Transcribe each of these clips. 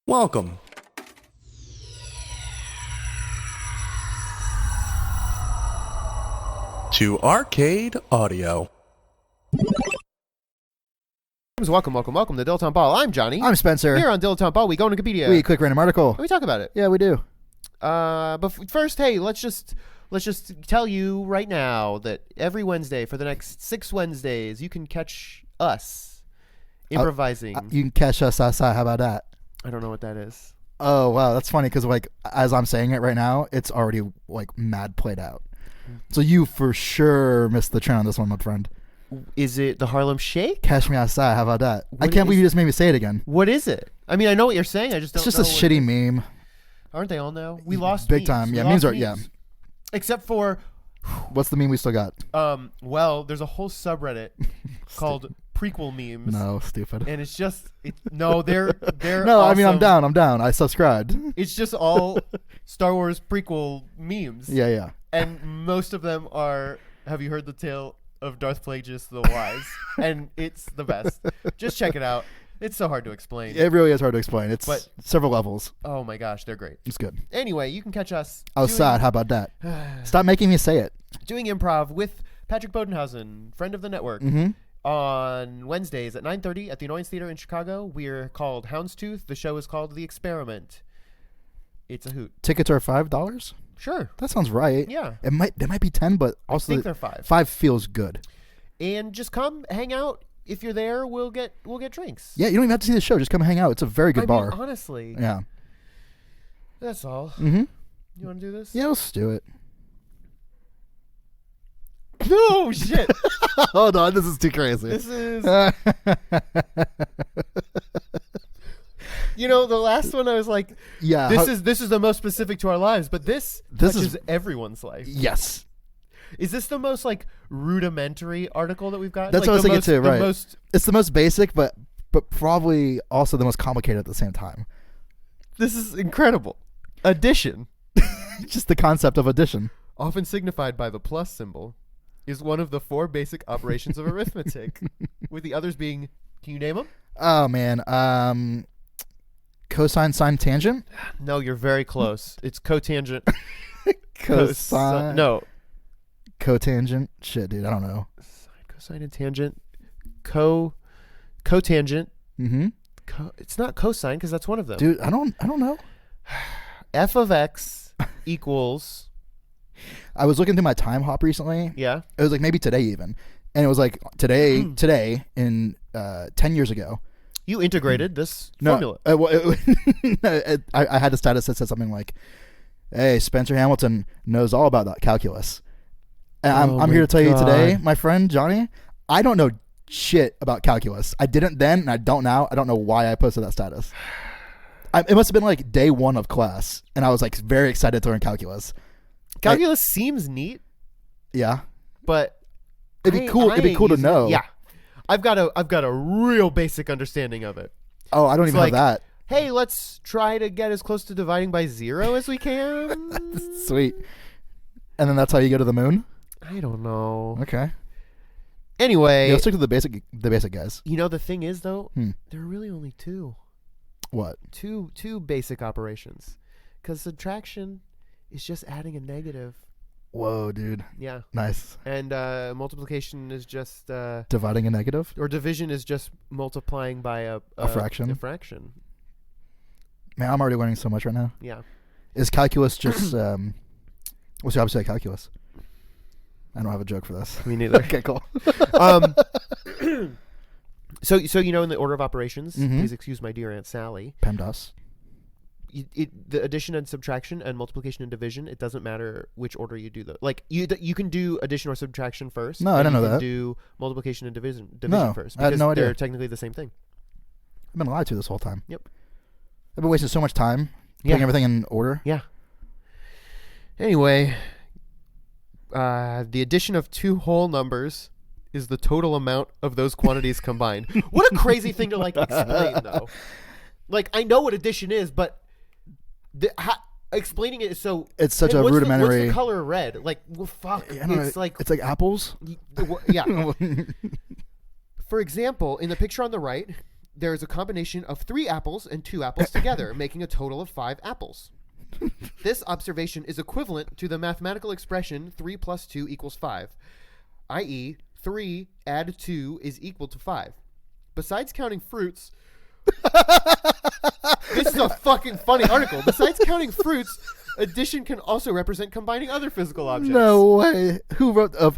Welcome to Arcade Audio. Welcome to Dilettante Ball. I'm Johnny. I'm Spencer. Here on Dilettante Ball, we go on Wikipedia. We click random article. And we talk about it. Yeah, we do. But first, hey, let's just tell you right now that every Wednesday for the next 6 Wednesdays, you can catch us improvising. You can catch us outside. How about that? I don't know what that is. Oh, wow. That's funny because, like, as I'm saying it right now, it's already, like, mad played out. So you for sure missed the trend on this one, my friend. Is it the Harlem Shake? Catch me outside. How about that? I can't believe you just made me say it again. What is it? I mean, I know what you're saying. I just don't know. It's just a shitty meme. Aren't they all now? We lost big memes. time. Yeah, memes are, yeah. Except for... What's the meme we still got? Well, there's a whole subreddit called prequel memes. No, stupid. And it's just... they're No, awesome. I mean, I'm down. I subscribed. It's just all Star Wars prequel memes. Yeah. And most of them are, have you heard the tale of Darth Plagueis the Wise? And it's the best. Just check it out. It's so hard to explain. It really is hard to explain. It's several levels. Oh my gosh, they're great. It's good. Anyway, you can catch us outside. How about that? Stop making me say it. Doing improv with Patrick Bodenhausen, friend of the network, on Wednesdays at 9:30 at the Annoyance Theater in Chicago. We're called Houndstooth. The show is called The Experiment. It's a hoot. Tickets are $5? Sure. That sounds right. Yeah. They might be 10, but also I think they're 5. 5 feels good. And just come hang out. If you're there, we'll get drinks. Yeah, you don't even have to see the show. Just come hang out. It's a very good bar. Mean, honestly. Yeah. That's all. Mm-hmm. You want to do this? Yeah, let's do it. No shit. Hold on, this is too crazy. This is. You know, the last one I was like, yeah, this is the most specific to our lives, but this touches everyone's life. Yes. Is this the most like rudimentary article that we've got? That's like, what I was thinking too, right? It's the most basic, but probably also the most complicated at the same time. This is incredible. Addition. Just the concept of addition. Often signified by the plus symbol, is one of the 4 basic operations of arithmetic, with the others being, can you name them? Oh, man. Cosine, sine, tangent? No, you're very close. It's cotangent. Cosine. No. Cotangent? Shit, dude, I don't know. Cosine and tangent. Cotangent. Mm-hmm. It's not cosine because that's one of them. Dude, I don't know. F of x equals... I was looking through my time hop recently. Yeah. It was like maybe today even. And it was like today in 10 years ago. You integrated this formula. I had a status that said something like, hey, Spencer Hamilton knows all about that calculus. And I'm here to tell you today, my friend Johnny, I don't know shit about calculus. I didn't then, and I don't now. I don't know why I posted that status. It must have been like day 1 of class, and I was like very excited to learn calculus. Calculus seems neat. Yeah, but it'd be cool. It'd be cool to know. Yeah, I've got a real basic understanding of it. Oh, I don't even have that. Hey, let's try to get as close to dividing by 0 as we can. Sweet. And then that's how you go to the moon? I don't know. Okay. Anyway, yeah, let's stick to the basic guys. You know, the thing is though, there are really only 2. What? Two basic operations, because subtraction is just adding a negative. Whoa, dude. Yeah. Nice. And multiplication is just dividing a negative, or division is just multiplying by a fraction. A fraction. Man, I'm already learning so much right now. Yeah. Is calculus just what's the opposite of calculus? I don't have a joke for this. Me neither. Okay, cool. So you know, in the order of operations, please excuse my dear Aunt Sally. PEMDAS. The addition and subtraction and multiplication and division, it doesn't matter which order you do like you can do addition or subtraction first. No, I didn't know that. Do multiplication and division first. I had no idea. They're technically the same thing. I've been lied to this whole time. Yep. I've been wasting so much time putting everything in order. Yeah. Anyway, the addition of 2 whole numbers is the total amount of those quantities combined. What a crazy thing to like explain, though. Like, I know what addition is, but explaining it is so. It's such a rudimentary. What's the color red? Like, well, fuck. It's like apples. Yeah. For example, in the picture on the right, there is a combination of 3 apples and 2 apples together, making a total of 5 apples. This observation is equivalent to the mathematical expression 3 plus 2 equals 5, i.e., 3 add 2 is equal to 5. Besides counting fruits, this is a fucking funny article. Besides counting fruits, addition can also represent combining other physical objects. No way. Who wrote a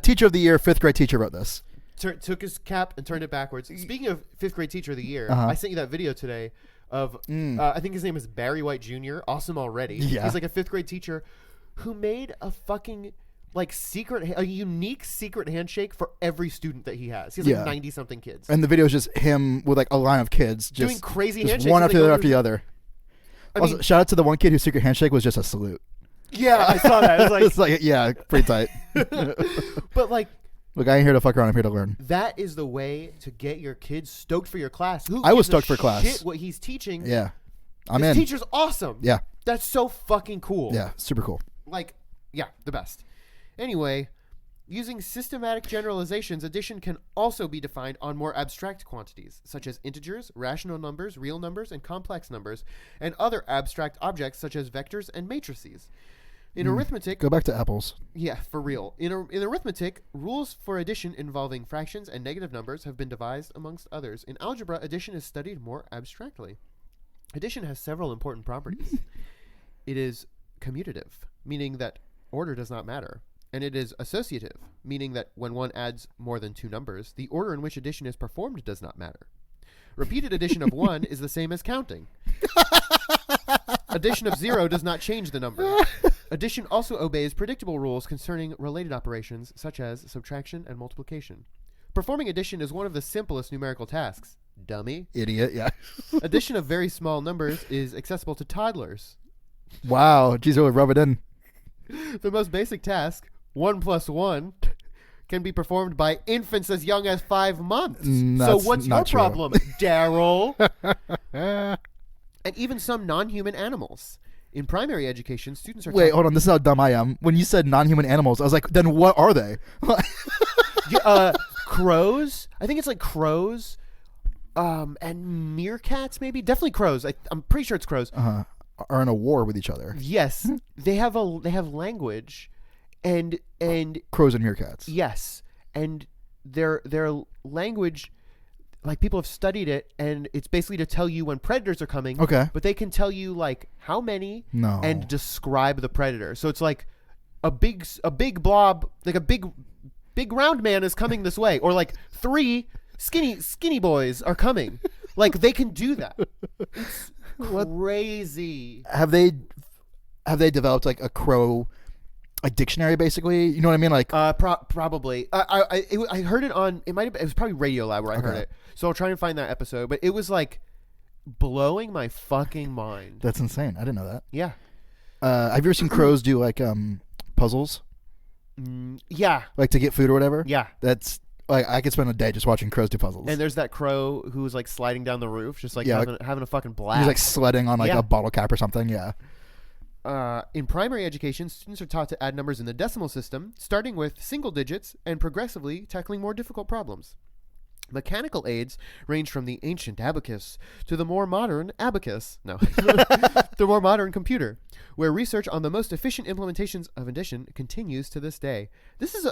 teacher of the year, 5th grade teacher wrote this. Took his cap and turned it backwards. Speaking of 5th grade teacher of the year, I sent you that video today of I think his name is Barry White Jr. Awesome already. Yeah. He's like a 5th grade teacher who made a fucking a unique secret handshake for every student that he has. He has 90 something kids. And the video is just him with like a line of kids just doing crazy just handshakes. One after the other. Also, shout out to the one kid whose secret handshake was just a salute. Yeah, I saw that. It was it's like, yeah, pretty tight. But like, look, I ain't here to fuck around. I'm here to learn. that is the way to get your kids stoked for your class. I was stoked for class. Shit, what he's teaching. Yeah, I'm His in. teacher's awesome. Yeah, That's so fucking cool. yeah, super cool. Like, yeah, the best. Anyway, using systematic generalizations, addition can also be defined on more abstract quantities, such as integers, rational numbers, real numbers, and complex numbers, and other abstract objects such as vectors and matrices. In arithmetic... Go back to apples. Yeah, for real. In arithmetic, rules for addition involving fractions and negative numbers have been devised, amongst others. In algebra, addition is studied more abstractly. Addition has several important properties. It is commutative, meaning that order does not matter. And it is associative, meaning that when one adds more than 2 numbers, the order in which addition is performed does not matter. Repeated addition of 1 is the same as counting. Addition of 0 does not change the number. Addition also obeys predictable rules concerning related operations, such as subtraction and multiplication. Performing addition is one of the simplest numerical tasks. Dummy. Idiot, yeah. Addition of very small numbers is accessible to toddlers. Wow, geez, really rub it in. The most basic task, 1 plus 1, can be performed by infants as young as 5 months. So what's your problem, Daryl? And even some non-human animals. In primary education, students are... Wait, hold on. This is how dumb I am. When you said non-human animals, I was like, then what are they? Crows. I think it's like crows and meerkats, maybe. Definitely crows. I'm pretty sure it's crows. Are in a war with each other. Yes. They have language and crows and meerkats. Yes. And their language... Like, people have studied it, and it's basically to tell you when predators are coming. Okay. But they can tell you, like, how many and describe the predator. So it's like a big blob, like a big round man is coming this way. Or, like, 3 skinny boys are coming. Like, they can do that. It's crazy. Have they developed, like, a crow... like dictionary, basically, you know what I mean? Like, probably. I heard it on. It was probably Radiolab where I heard it. So I'll try and find that episode. But it was like blowing my fucking mind. That's insane. I didn't know that. Yeah. Have you ever seen crows do like puzzles? Yeah. Like to get food or whatever. Yeah. That's like I could spend a day just watching crows do puzzles. And there's that crow who's like sliding down the roof, just like having a fucking blast. He's like sledding on like a bottle cap or something. Yeah. In primary education, students are taught to add numbers in the decimal system, starting with single digits and progressively tackling more difficult problems. Mechanical aids range from the ancient abacus to the more modern abacus. No, the more modern computer, where research on the most efficient implementations of addition continues to this day. This is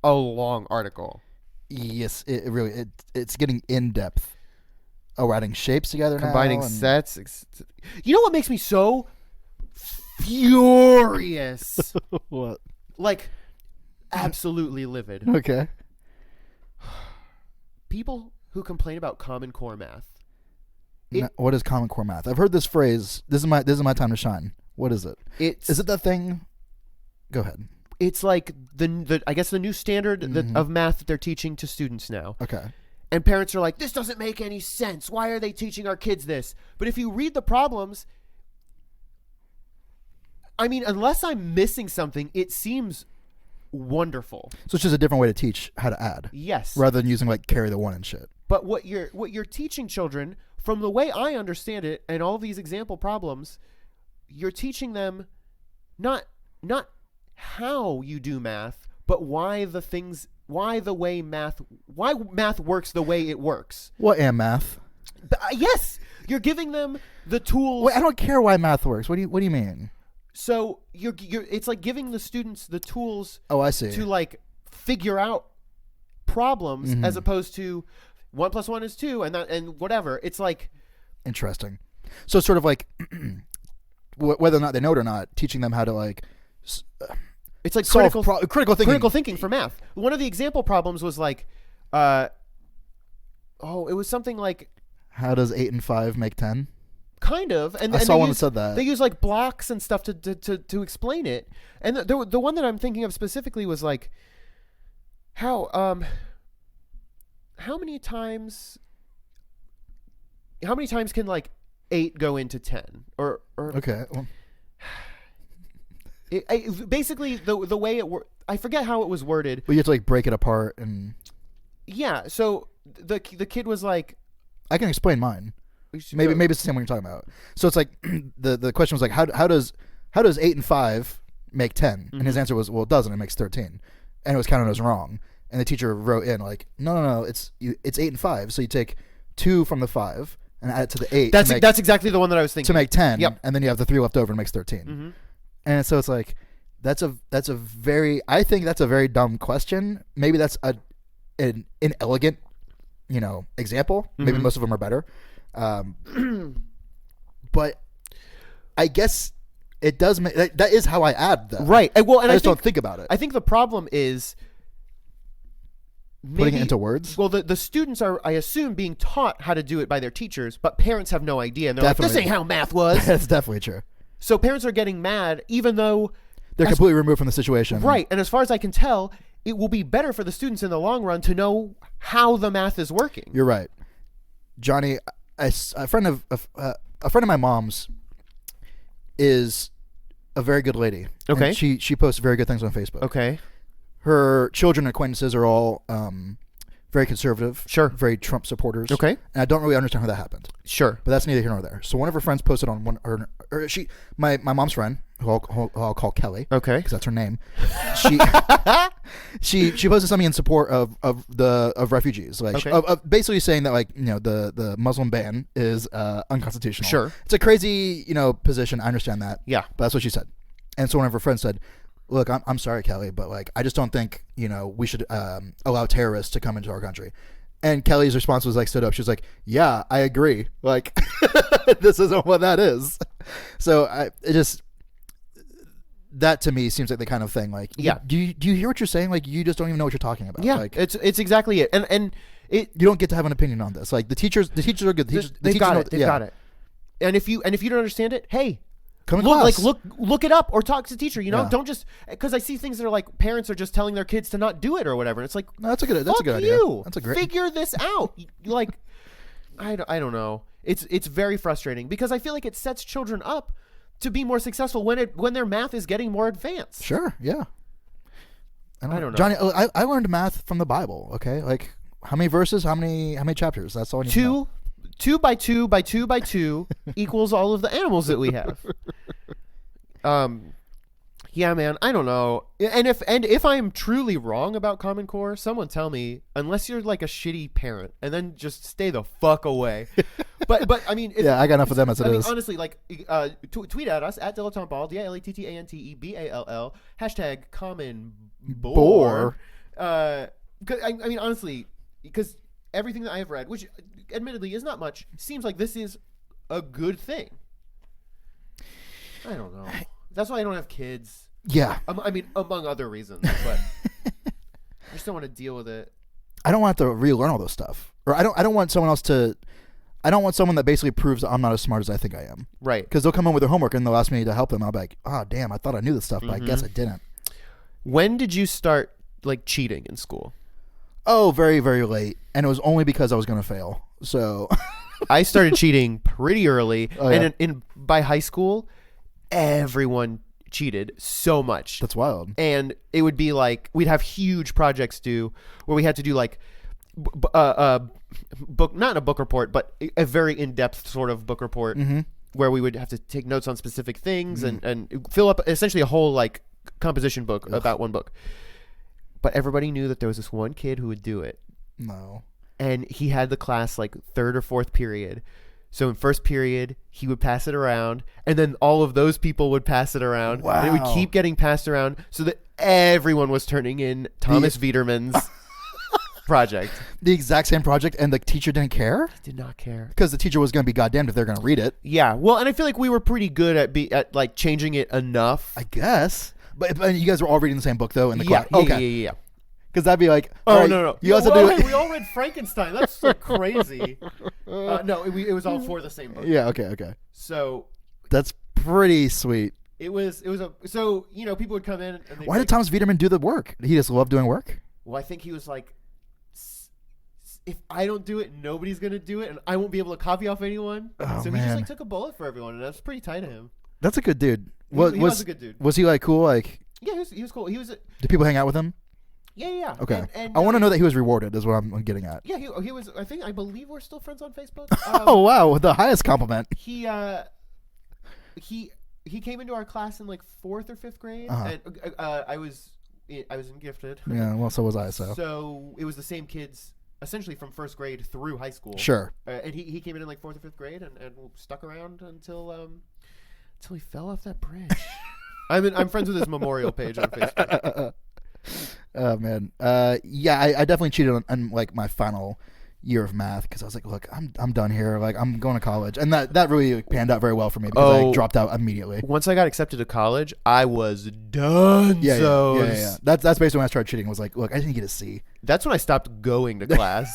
a long article. Yes, it's getting in depth. Oh, we're adding shapes together, combining sets. You know what makes me so furious? What? Like, absolutely livid. Okay. People who complain about Common Core math. What is Common Core math? I've heard this phrase. This is my time to shine. What is it? Is it that thing? Go ahead. It's like the I guess the new standard of math that they're teaching to students now. Okay. And parents are like, this doesn't make any sense. Why are they teaching our kids this? But if you read the problems, I mean, unless I'm missing something, it seems wonderful. So it's just a different way to teach how to add. Yes. Rather than using like carry the one and shit. But what you're teaching children, from the way I understand it, and all these example problems, you're teaching them not how you do math, but why the things why math works the way it works. What and math? Yes, you're giving them the tools. Wait, I don't care why math works. What do you mean? So you're it's like giving the students the tools. Oh, I see. To like figure out problems as opposed to 1 + 1 is 2 and whatever. It's like interesting. So it's sort of like whether or not they know it or not, teaching them how to like. It's like critical thinking. Critical thinking for math. One of the example problems was like, it was something like, how does 8 and 5 make 10? Kind of. And I saw one that said that. They use like blocks and stuff to explain it. And the one that I'm thinking of specifically was like, how many times can like 8 go into 10 or okay. Well. Basically the way it I forget how it was worded. But you have to like break it apart and. Yeah. So the kid was like, I can explain mine. Maybe it's the same one you're talking about. So it's like the question was like, how does 8 and 5 make 10? And his answer was, well, it doesn't. It makes 13. And it was counted as wrong. And the teacher wrote in like, no, it's 8 and 5. So you take 2 from the 5 and add it to the 8. That's exactly the one that I was thinking. To make 10. Yep. And then you have the 3 left over and it makes 13. Mm-hmm. And so it's like, I think that's a very dumb question. Maybe that's an inelegant, example. Maybe most of them are better. But I guess it does make, that is how I add that. Right. Well, and I just don't think about it. I think the problem is putting it into words. Well, the students are, I assume, being taught how to do it by their teachers, but parents have no idea. And they're Definitely. like, this ain't how math was. That's definitely true. So parents are getting mad, even though they're completely removed from the situation. Right. And as far as I can tell, it will be better for the students in the long run to know how the math is working. You're right. Johnny, a friend of my mom's is a very good lady. Okay. And she posts very good things on Facebook. Okay. Her children and acquaintances are all very conservative. Sure. Very Trump supporters. Okay. And I don't really understand how that happened. Sure. But that's neither here nor there. So one of her friends posted on my mom's friend, who I'll call Kelly. Okay. Because that's her name. She posted something in support of refugees, like okay. of basically saying that the Muslim ban is unconstitutional. Sure. It's a crazy position. I understand that. Yeah. But that's what she said. And so one of her friends said, look, I'm sorry, Kelly, but like I just don't think we should allow terrorists to come into our country. And Kelly's response was like stood up. She was like, "Yeah, I agree. Like, this isn't what that is." So that to me seems like the kind of thing. Like, yeah. Do you hear what you're saying? Like, you just don't even know what you're talking about. Yeah, like, it's exactly it. And you don't get to have an opinion on this. Like the teachers are good. They've got it. And if you don't understand it, hey. Come to class. Look it up or talk to the teacher. Yeah. Don't just because I see things that are like parents are just telling their kids to not do it or whatever. And it's like no, that's a good idea. You. That's a great figure this out. Like I don't know. It's very frustrating because I feel like it sets children up to be more successful when their math is getting more advanced. Sure. Yeah. I don't know. Johnny, I learned math from the Bible. Okay, like how many verses? How many chapters? That's all I need to know. 2 by 2 by 2 by 2 equals all of the animals that we have. Yeah, man, I don't know. And if I'm truly wrong about Common Core, someone tell me. Unless you're like a shitty parent, and then just stay the fuck away. But I mean, yeah, I got enough of them as it is. Honestly, like, tweet at us at DilettanteBall, DilettanteBall, #Common Bore. I mean, honestly, because everything that I have read, which admittedly is not much, seems like this is a good thing. I don't know. That's why I don't have kids. Yeah. I mean, among other reasons, but I just don't want to deal with it. I don't want to relearn all this stuff. Or I don't want someone else to... I don't want someone that basically proves that I'm not as smart as I think I am. Right. Because they'll come home with their homework and they'll ask me to help them. I'll be like, oh, damn, I thought I knew this stuff, but I guess I didn't. When did you start, like, cheating in school? Oh, very, very late. And it was only because I was going to fail. So... I started cheating pretty early. Oh, yeah. And by high school, everyone cheated so much. That's wild. And it would be like, we'd have huge projects due where we had to do like book, not a book report, but a very in-depth sort of book report where we would have to take notes on specific things and fill up essentially a whole like composition book about one book. but everybody knew that there was this one kid who would do it. No. And he had the class like third or fourth period. So in first period, he would pass it around, and then all of those people would pass it around. Wow. And it would keep getting passed around so that everyone was turning in Thomas Viderman's project. The exact same project, and the teacher didn't care? Did not care. Because the teacher was going to be goddamned if they're going to read it. Yeah. Well, and I feel like we were pretty good at like changing it enough. I guess. But you guys were all reading the same book, though, in the Yeah. class? Okay. Yeah. Because that'd be like, Oh, all right, no. You also well, do hey, we all read Frankenstein. That's so crazy. No, it was all for the same book. Yeah, okay. So That's pretty sweet. it was so people would come in and they'd Why be did like, Thomas Viderman do the work? He just loved doing work? Well, I think he was like, if I don't do it, nobody's gonna do it, and I won't be able to copy off anyone. Oh, so he man. just like took a bullet for everyone, and that's pretty tight of him. That's a good dude. He was a good dude. Was he like cool? Like, Yeah, he was cool. He was did people hang out with him? yeah. Okay. And, I want to know that he was rewarded is what I'm getting at. Yeah, he was. I believe we're still friends on Facebook. Oh, wow. The highest compliment. He came into our class in like 4th or 5th grade, Uh-huh. and I was in gifted. Yeah, well, so was I, so. So it was the same kids essentially from 1st grade through high school. Sure. And he came in like 4th or 5th grade and stuck around until he fell off that bridge. I'm friends with his memorial page on Facebook. Oh, man. Yeah, I definitely cheated on like my final year of math because I was like, look, I'm done here. Like, I'm going to college. And that really panned out very well for me because I dropped out immediately. Once I got accepted to college, I was done. Yeah. That's basically when I started cheating. Was like, look, I didn't get a C. That's when I stopped going to class.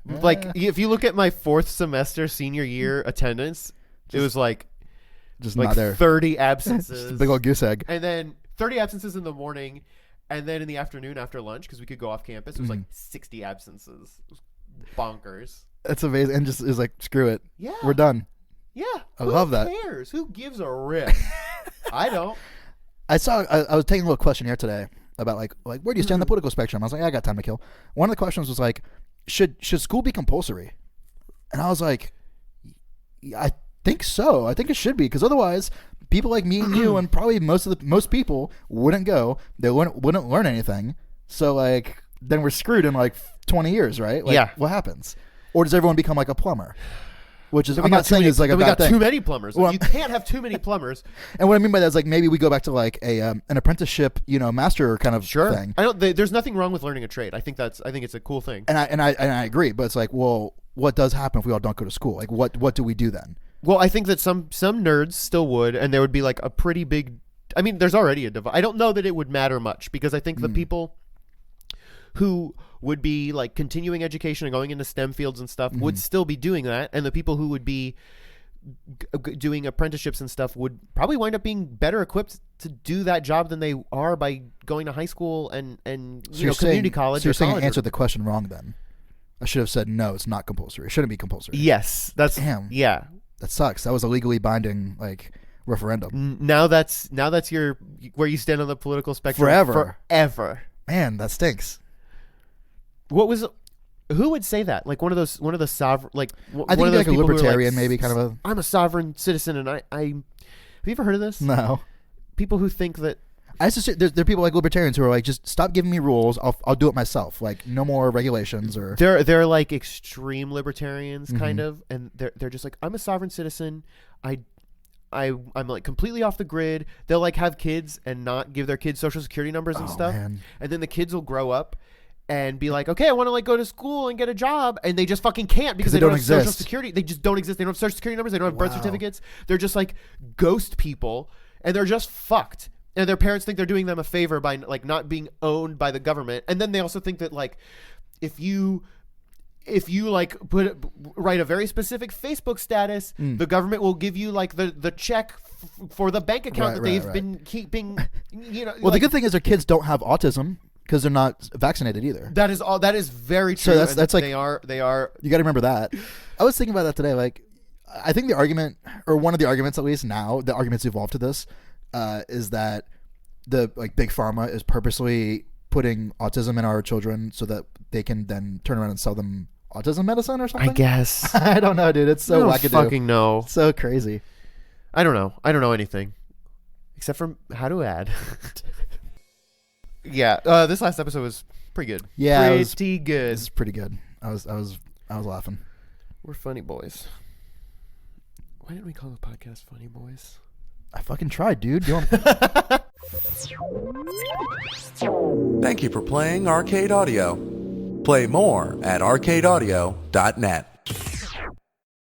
Like, if you look at my 4th semester senior year attendance, it was like not there. 30 absences. Just a big old goose egg. And then 30 absences in the morning, and then in the afternoon after lunch, because we could go off campus, it was like 60 absences. It was bonkers. That's amazing. And just is like, screw it. Yeah. We're done. Yeah. I love that. Who cares? Who gives a rip? I don't. I was taking a little questionnaire today about like where do you stand on the political spectrum? I was like, I got time to kill. One of the questions was like, should school be compulsory? And I was like, I think so. I think it should be, because otherwise people like me and you and probably most people wouldn't go. They wouldn't learn anything. So like then we're screwed in like 20 years, right? Like, yeah. What happens? Or does everyone become like a plumber? Which is, So I'm not saying is like a we bad got thing. too many plumbers. Well, you can't have too many plumbers. And what I mean by that is like maybe we go back to like a an apprenticeship, master kind of thing. I don't. There's nothing wrong with learning a trade. I think it's a cool thing. And I agree, but it's like, well, what does happen if we all don't go to school? Like, what do we do then? Well, I think that some nerds still would, and there would be like a pretty big. I mean, there's already a divide. I don't know that it would matter much, because I think the people who would be like continuing education and going into STEM fields and stuff would still be doing that, and the people who would be doing apprenticeships and stuff would probably wind up being better equipped to do that job than they are by going to high school and community college. So you're saying I college answered the question wrong then? I should have said no. It's not compulsory. It shouldn't be compulsory. Yes, that's Damn. That sucks. That was a legally binding like referendum. Now that's your where you stand on the political spectrum forever. Man, that stinks. Who would say that? Like one of the sovereign, like I think one of those like a people who are libertarian, like, maybe kind of a. I'm a sovereign citizen, and I. Have you ever heard of this? No. People who think that. I used to say there are people like libertarians who are like, just stop giving me rules. I'll do it myself. Like no more regulations or. They're like extreme libertarians, kind of, and they're just like, I'm a sovereign citizen. I'm like completely off the grid. They'll like have kids and not give their kids social security numbers and stuff, man. and then the kids will grow up and be like, okay, I want to like go to school and get a job, and they just fucking can't because they don't have exist. social security. They just don't exist. They don't have social security numbers. They don't have birth certificates. They're just like ghost people, and they're just fucked. And their parents think they're doing them a favor by like not being owned by the government. And then they also think that like if you like write a very specific Facebook status, the government will give you like the check for the bank account that they've been keeping. Well, the good thing is their kids don't have autism because they're not vaccinated either. That is very true. So that's like they are. You got to remember that. I was thinking about that today. Like, I think the argument, or one of the arguments at least now, the arguments evolved to this, is that the like big pharma is purposely putting autism in our children so that they can then turn around and sell them autism medicine or something. I guess. I don't know, dude. It's so wackadoo. I don't fucking know. So crazy. I don't know anything except for how to add. Yeah, this last episode was pretty good. Yeah, pretty good. It's pretty good. I was laughing. We're funny boys. Why didn't we call the podcast Funny Boys? I fucking tried, dude. Thank you for playing Arcade Audio. Play more at arcadeaudio.net.